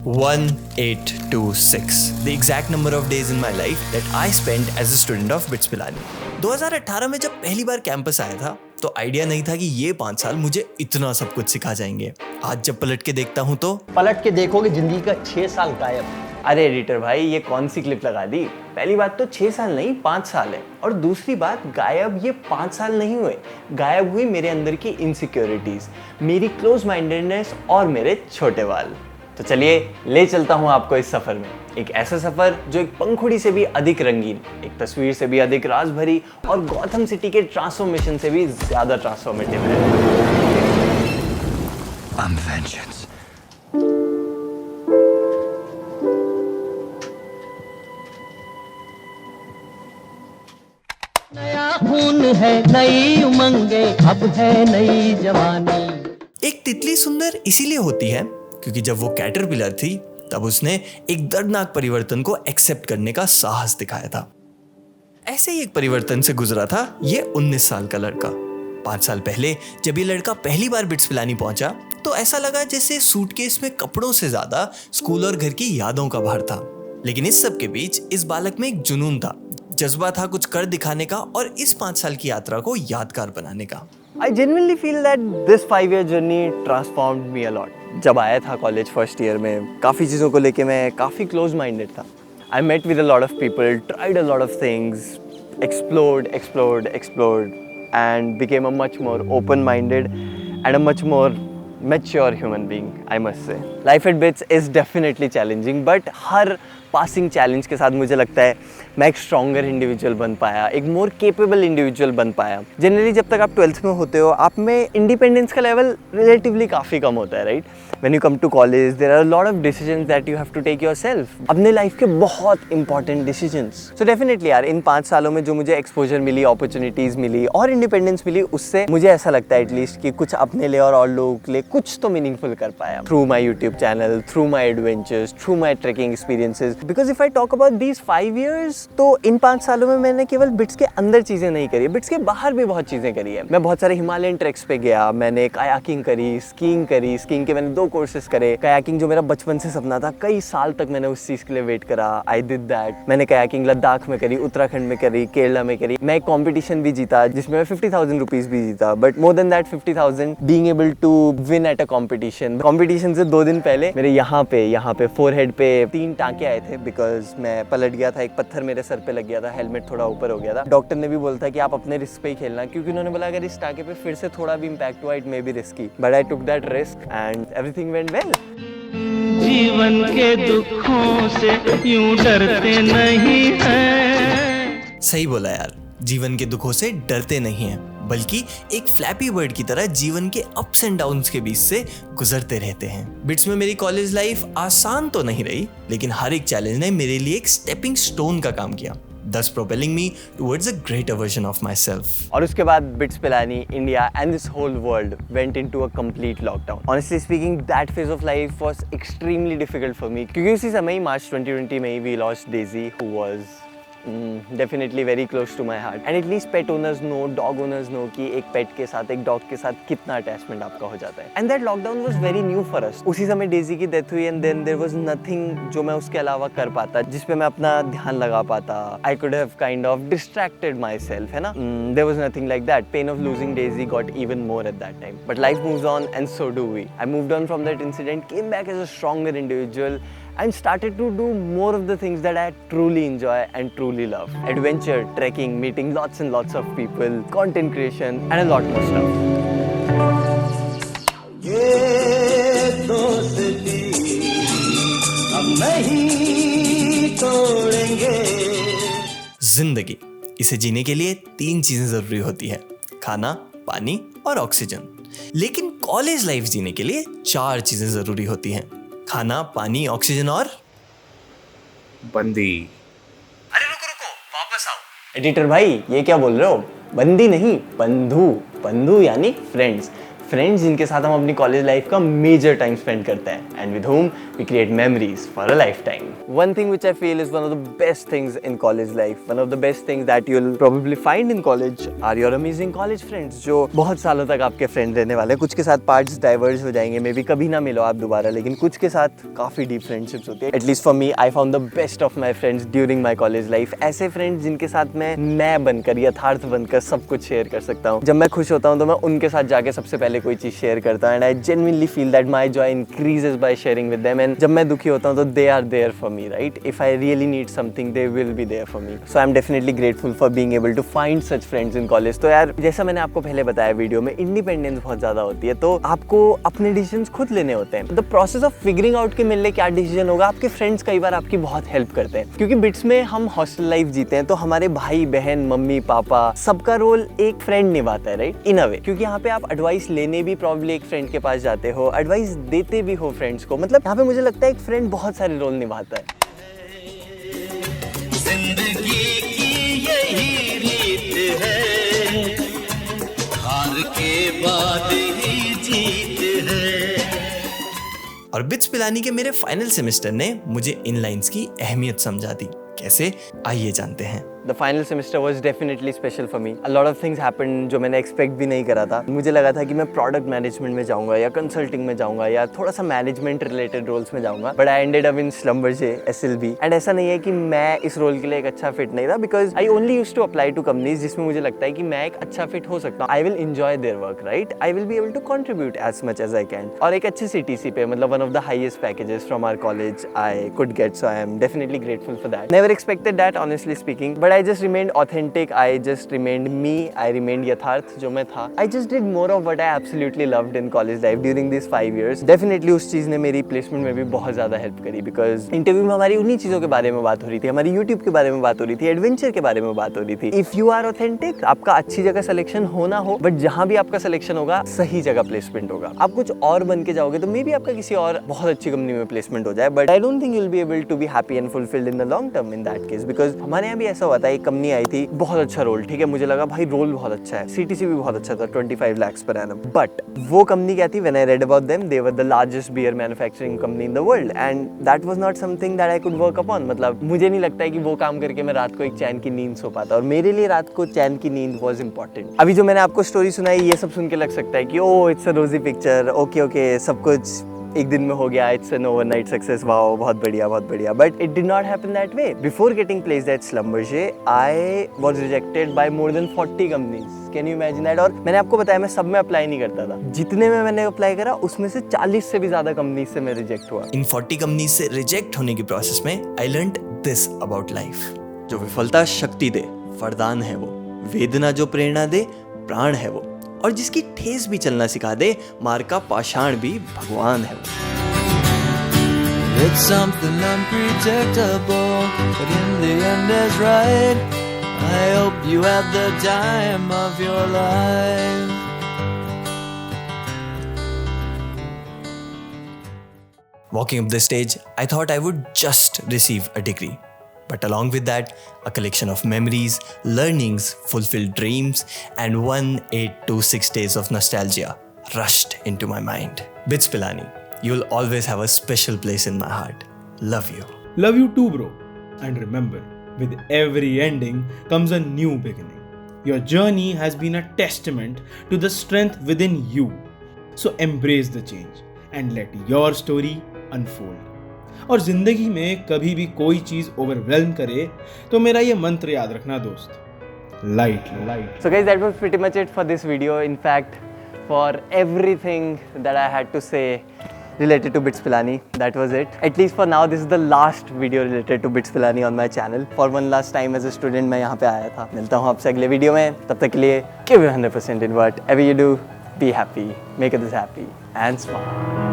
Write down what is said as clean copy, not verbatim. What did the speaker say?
1826, the exact number of days in my life that I spent as a student of BITS Pilani. 2018 में जब पहली बार campus आया था तो आइडिया नहीं था कि ये 5 साल मुझे इतना सब कुछ सिखा जाएंगे। आज जब पलट के देखता हूँ तो पलट के देखोगे जिंदगी का 6 साल गायब। अरे एडिटर भाई, ये कौन सी क्लिप लगा दी? पहली बात तो 6 साल नहीं 5 साल है, और दूसरी बात गायब ये 5 साल नहीं हुए, गायब हुई मेरे अंदर की इनसिक्योरिटीज, मेरी क्लोज माइंडेडनेस और मेरे छोटे बाल। तो चलिए ले चलता हूँ आपको इस सफर में, एक ऐसा सफर जो एक पंखुड़ी से भी अधिक रंगीन, एक तस्वीर से भी अधिक राज भरी और गौतम सिटी के ट्रांसफॉर्मेशन से भी ज्यादा ट्रांसफॉर्मेटिव है। I'm vengeance. नया खून है, नई उमंगे, अब है नई जवानी। एक तितली सुंदर इसीलिए होती है क्योंकि जब वो कैटरपिलर थी तब उसने एक दर्दनाक परिवर्तन को एक्सेप्ट करने का साहस दिखाया था। ऐसे ही एक परिवर्तन से गुजरा था ये 19 साल का लड़का। 5 साल पहले जब ये लड़का पहली बार बिट्स पिलानी पहुंचा तो ऐसा लगा जैसे सूटकेस में कपड़ों से ज्यादा स्कूल और घर की यादों का भार था। लेकिन इस सब के बीच इस बालक में एक जुनून था, जज्बा था कुछ कर दिखाने का और इस 5 साल की यात्रा को यादगार बनाने का। I genuinely feel that this 5-year journey transformed me a lot. जब आया था कॉलेज फर्स्ट ईयर में, काफ़ी चीज़ों को लेके मैं काफ़ी क्लोज माइंडेड था। I met with a lot of people, tried a lot of things, explored and became a much more open-minded and a much more mature human being, I must say. Life at BITS is definitely challenging, but her passing challenge के साथ मुझे लगता है मैं एक stronger individual बन पाया, एक मोर केपेबल इंडिविजुअल बन पाया। जनरली जब तक आप 12th में होते हो आप में इंडिपेंडेंस का लेवल रिलेटिवली काफ़ी कम होता है, right? When you come to college there are lot of decisions that you have to take yourself, अपने लाइफ के बहुत इंपॉर्टेंट डिसीजंस। सो डेफिनेटली यार, इन 5 सालों में जो मुझे एक्सपोजर मिली, अपॉर्चुनिटीज़ मिली और इंडिपेंडेंस मिली, उससे मुझे ऐसा लगता है एटलीस्ट कि कुछ अपने लिए और लोगों के लिए कुछ तो मीनिंगफुल कर पाया through my YouTube channel, through my adventures, through my trekking experiences. Because if I talk about these 5 years, तो इन 5 सालों में मैंने केवल बिट्स के अंदर चीज़ें नहीं करी, बिट्स के बाहर भी बहुत चीज़ें करी है। मैं बहुत सारे हिमालयन ट्रैक्स पे गया, मैंने कायाकिंग करी, स्कीइंग के मैंने 2 कोर्सेज करे। कायाकिंग जो मेरा बचपन से सपना था, कई साल तक मैंने उस चीज़ के लिए वेट करा, आई डिड दैट। मैंने कायाकिंग लद्दाख में करी, उत्तराखंड में करी, केरला में करी। मैं एक कॉम्पिटिशन भी जीता जिसमें मैं 50,000 रुपीज़ भी जीता, but more than that 50,000 being able to win at a competition से 2 दिन पहले मेरे यहाँ पे फोरहेड पे 3 टाँके आए थे बिकॉज मैं पलट गया था, एक पत्थर मेरे सर पे लग गया था, हेलमेट थोड़ा ऊपर हो गया था। डॉक्टर ने भी बोला था कि आप अपने रिस्क पे ही खेलना, क्योंकि उन्होंने बोला अगर इस टाँके पे फिर से थोड़ा भी इम्पैक्ट हुआ it may be risky, but I took that risk and everything went well. जीवन के दुखों से यूं डरते नहीं हैं। सही बोला यार, जीवन के दुखों से डरते नहीं हैं, बल्कि एक फ्लैपी बर्ड की तरह जीवन के अप्स एंड डाउन्स के बीच से गुजरते रहते हैं। बिट्स में मेरी कॉलेज लाइफ आसान तो नहीं रही, लेकिन हर एक चैलेंज ने मेरे लिए एक स्टेपिंग स्टोन का काम किया, thus propelling me towards a greater version of myself. और उसके बाद bits Pilani, India and this whole world went into a complete lockdown. Honestly speaking, that phase of life was extremely difficult for me, क्योंकि उसी समय ही मार्च 2020 में ही we lost Daisy, who was definitely very close to my heart. And at least pet owners know, dog owners know कि एक पेट के साथ, एक dog के साथ कितना अटैचमेंट आपका हो जाता है। And that lockdown was very new for us. उसी समय डेजी की डेथ हुई and then there was nothing जो मैं उसके अलावा कर पाता, जिस पे मैं अपना ध्यान लगा पाता। I could have kind of distracted myself, है ना? There was nothing like that. Pain of losing Daisy got even more at that time. But life moves on and so do we. I moved on from that incident, came back as a stronger individual and started to do more of the things that I truly enjoy and truly love. Adventure, trekking, meeting lots and lots of people, content creation and a lot more stuff. ये दोस्ती हम नहीं तोड़ेंगे। जिंदगी, इसे जीने के लिए 3 चीजें जरूरी होती है, खाना, पानी और ऑक्सीजन। लेकिन कॉलेज लाइफ जीने के लिए 4 चीजें जरूरी होती हैं, खाना, पानी, ऑक्सीजन और बंदी। अरे रुको, वापस आओ। एडिटर भाई, ये क्या बोल रहे हो? बंदी नहीं, बंधु यानी फ्रेंड्स जिनके साथ हम अपनी कॉलेज लाइफ का मेजर टाइम स्पेंड करते हैं, and with whom We create memories for a lifetime. One thing which I feel is one of the best things in college life, one of the best things that you'll probably find in college are your amazing college friends, जो बहुत सालों तक आपके friend रहने वाले हैं. कुछ के साथ पार्ट्स डाइवर्ज हो जाएंगे, मे बी कभी ना मिलो आप दोबारा, लेकिन कुछ के साथ काफ़ी डीप फ्रेंडशिप्स होती है. At least for me, I found the best of my friends during my college life. ऐसे फ्रेंड्स जिनके साथ मैं बनकर, यथार्थ बनकर सब कुछ शेयर कर सकता हूँ. जब मैं खुश होता हूँ तो मैं उनके साथ जाके सबसे पहले कोई चीज़ शेयर करता हूँ. And I genuinely feel that my joy increases by sharing with them. And जब मैं दुखी होता हूँ तो they are there for me, right? If I really need something they will be there for me. So I am definitely grateful for being able to find such friends in college. तो यार, जैसा मैंने आपको पहले बताया video में, independence बहुत ज़्यादा होती है, तो आपको अपने डिसीजंस खुद लेने होते हैं. The process of figuring out के मिलने क्या डिसीजन होगा, आपके फ्रेंड्स कई बार आपकी बहुत हेल्प करते हैं. क्योंकि बिट्स में हम हॉस्टल लाइफ जीते हैं, तो हमारे भाई बहन, मम्मी पापा, सबका रोल एक फ्रेंड निभाता है, राइट? इन अ वे. क्योंकि यहाँ पे आप एडवाइस लेने भी प्रॉब्ली एक फ्रेंड के पास जाते हो, एडवाइस देते भी हो फ्रेंड्स को. मतलब यहाँ पे मुझे लगता है एक फ्रेंड बहुत सारे रोल निभाता है. जिंदगी की यही रीत है, हार के बाद ही जीत है. और बिट्स पिलानी के मेरे फाइनल सेमेस्टर ने मुझे इन लाइंस की अहमियत समझा दी. कैसे, आइए जानते हैं. The final semester was definitely special for me. A lot of things happened जो मैंने एक्सपेक्ट भी नहीं करा था. मुझे लगा था कि मैं प्रोडक्ट मैनेजमेंट में जाऊंगा या कंसल्टिंग में जाऊंगा या थोड़ा सा मैनेजमेंट रिलेटेड रोल्स में जाऊंगा, but I ended up in Schlumberger SLB. And ऐसा नहीं है कि मैं इस रोल के लिए एक अच्छा फिट नहीं था, because I only used to apply to companies जिसमें मुझे लगता है कि मैं एक अच्छा फिट हो सकता हूँ. I will enjoy their work, right? I will be able to contribute as much as I can. और एक अच्छे CTC पे, मतलब one of the highest packages from our college I could get. So I am definitely grateful for that. Never expected that, honestly speaking, but I just remained authentic. I just remained me. I remained यथार्थ जो मैं था. I just did more of what I absolutely loved in college life during these 5 years. Definitely उस चीज़ ने मेरी placement में भी बहुत ज़्यादा हेल्प करी, बिकॉज इंटरव्यू में हमारी उन्हीं चीज़ों के बारे में बात हो रही थी, हमारी यूट्यूब के बारे में बात हो रही थी, एडवेंचर के बारे में बात हो रही थी. इफ़ यू आर ऑथेंटिक, आपका अच्छी जगह सिलेक्शन हो ना हो, बट जहाँ भी आपका सिलेक्शन होगा सही जगह प्लेसमेंट होगा. आप कुछ और बन के जाओगे तो मे बी आपका किसी और बहुत अच्छी कंपनी में प्लेसमेंट हो जाए, but I don't think you will be able to be happy and fulfilled in the long term in that case. Because हमारे यहाँ भी ऐसा हुआ था, एक कंपनी आई थी, बहुत अच्छा रोल, ठीक है, मुझे लगा भाई रोल बहुत अच्छा है, CTC भी बहुत अच्छा था, 25 lakhs per annum. बट वो कंपनी क्या थी, when I read about them, they were the largest beer manufacturing company in the world, and that was not something that I could work upon. मतलब मुझे नहीं लगता है कि वो काम करके मैं रात को एक चैन की नींद सो पाता, और मेरे लिए रात को चैन की नींद was important. अभी जो मैंने आपको स्टोरी सुनाई, ये सब सुन के लग सकता है कि ओह इट्स अ रोजी पिक्चर, ओके सब कुछ एक दिन में हो गया, it's an overnight success, wow बहुत बढ़िया बहुत बढ़िया. But it did not happen that way. Before getting placed at Schlumberger, I was rejected by more than 40 companies. Can you imagine that? और मैंने आपको बताया मैं सब में अप्लाई नहीं करता था. जितने में मैंने अप्लाई करा उसमें से 40 से भी ज्यादा कंपनीज से मैं रिजेक्ट हुआ. इन 40 कंपनीज से रिजेक्ट होने की प्रोसेस में I learned this about life. जो विफलता शक्ति दे, वरदान है वो. वेदना जो प्रेरणा दे, प्राण है वो. और जिसकी ठेस भी चलना सिखा दे, मार का पाषाण भी भगवान है वो. It's something unpredictable, but in the end is right. I hope you had the time of your life. Walking up the stage, I thought I would just receive a degree. But along with that, a collection of memories, learnings, fulfilled dreams, and 1,826 days of nostalgia rushed into my mind. Bits Pilani, you'll always have a special place in my heart. Love you. Love you too, bro. And remember, with every ending comes a new beginning. Your journey has been a testament to the strength within you. So embrace the change and let your story unfold. और जिंदगी में कभी भी कोई चीज overwhelm करे तो मेरा ये मंत्र याद रखना दोस्त, light. So guys, that was pretty much it for this video. In fact, for everything that I had to say related to Bits Pilani, that was it. At least for now, this is the last video related to Bits Pilani on my channel. For one last time as a student मैं यहाँ पे आया था. मिलता हूँ आपसे अगले video में. तब तक के लिए give 100% in whatever you do. Be happy, make others happy, and smile.